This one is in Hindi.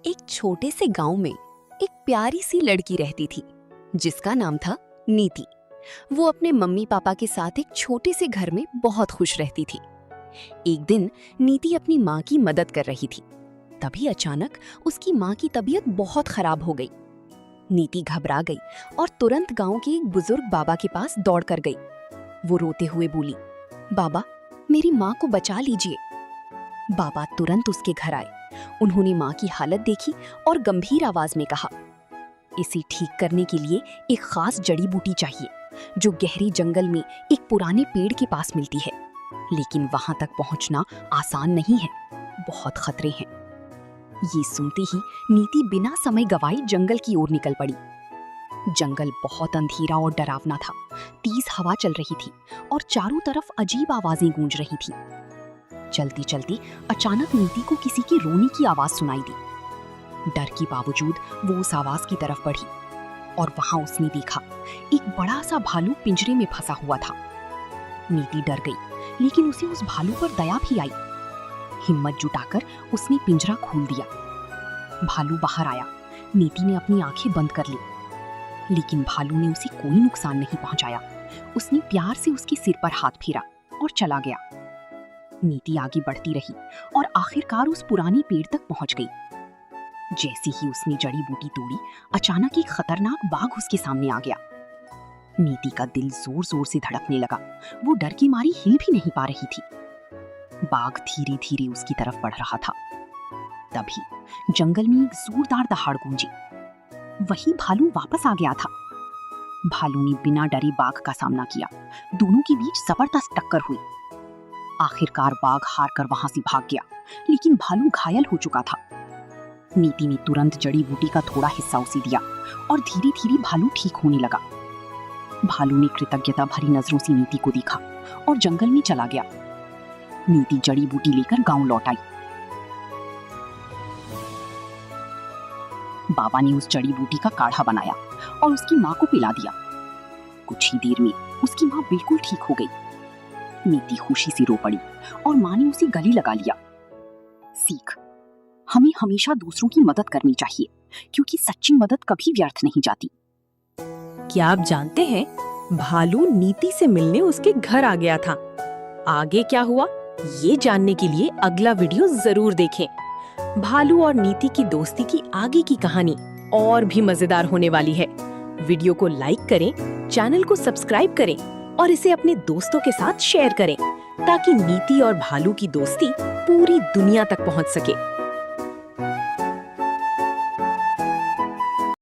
एक छोटे से गांव में एक प्यारी सी लड़की रहती थी जिसका नाम था नीति। वो अपने मम्मी पापा के साथ एक छोटे से घर में बहुत खुश रहती थी। एक दिन नीति अपनी माँ की मदद कर रही थी। तभी अचानक उसकी माँ की तबीयत बहुत खराब हो गई। नीति घबरा गई और तुरंत गांव के एक बुजुर्ग बाबा के पास दौड़ कर गई। वो रोते हुए बोली, बाबा, मेरी माँ को बचा लीजिए। बाबा तुरंत उसके घर आए। उन्होंने माँ की हालत देखी और गंभीर आवाज में कहा, इसे ठीक करने के लिए एक खास जड़ी बूटी चाहिए जो गहरे जंगल में एक पुराने पेड़ के पास मिलती है, लेकिन वहां तक पहुंचना आसान नहीं है, बहुत खतरे हैं। ये सुनते ही नीति बिना समय गवाए जंगल की ओर निकल पड़ी। जंगल बहुत अंधेरा और डरावना था। तेज हवा चल रही थी और चारों तरफ अजीब आवाजें गूंज रही थी। चलती चलती अचानक नीति को किसी के रोने की आवाज सुनाई दी। डर के बावजूद वो उस आवाज की तरफ बढ़ी और वहां उसने देखा एक बड़ा सा भालू पिंजरे में फंसा हुआ था। नीति डर गई, लेकिन उसे उस भालू पर दया भी आई। हिम्मत जुटाकर उसने पिंजरा खोल दिया। भालू बाहर आया। नीति ने अपनी आंखें बंद कर ली, लेकिन भालू ने उसे कोई नुकसान नहीं पहुंचाया। उसने प्यार से उसके सिर पर हाथ फेरा और चला गया। नीति आगे बढ़ती रही और आखिरकार उस पुराने पेड़ तक पहुंच गई। जैसे ही उसने जड़ी बूटी तोड़ी, अचानक एक खतरनाक बाघ उसके सामने आ गया। नीति का दिल जोर जोर से धड़कने लगा। वो डर की मारी हिल भी नहीं पा रही थी। बाघ धीरे धीरे उसकी तरफ बढ़ रहा था। तभी जंगल में एक जोरदार दहाड़ गूंजी। वही भालू वापस आ गया था। भालू ने बिना डरे बाघ का सामना किया। दोनों के बीच जबरदस्त टक्कर हुई। आखिरकार बाघ हार कर वहां से भाग गया, लेकिन भालू घायल हो चुका था। नीति ने तुरंत जड़ी बूटी का थोड़ा हिस्सा उसे दिया और धीरे धीरे भालू ठीक होने लगा। भालू ने कृतज्ञता भरी नजरों से नीति को देखा और जंगल में चला गया। नीति जड़ी बूटी लेकर गांव लौट आई। बाबा ने उस जड़ी बूटी का काढ़ा बनाया और उसकी माँ को पिला दिया। कुछ ही देर में उसकी माँ बिल्कुल ठीक हो गई। नीति खुशी से रो पड़ी और माँ ने उसे गले लगा लिया। सीख, हमें हमेशा दूसरों की मदद करनी चाहिए, क्योंकि सच्ची मदद कभी व्यर्थ नहीं जाती। क्या आप जानते हैं, भालू नीति से मिलने उसके घर आ गया था। आगे क्या हुआ, ये जानने के लिए अगला वीडियो जरूर देखें। भालू और नीति की दोस्ती की आगे की कहानी और भी मजेदार होने वाली है। वीडियो को लाइक करें, चैनल को सब्सक्राइब करें और इसे अपने दोस्तों के साथ शेयर करें, ताकि नीति और भालू की दोस्ती पूरी दुनिया तक पहुंच सके।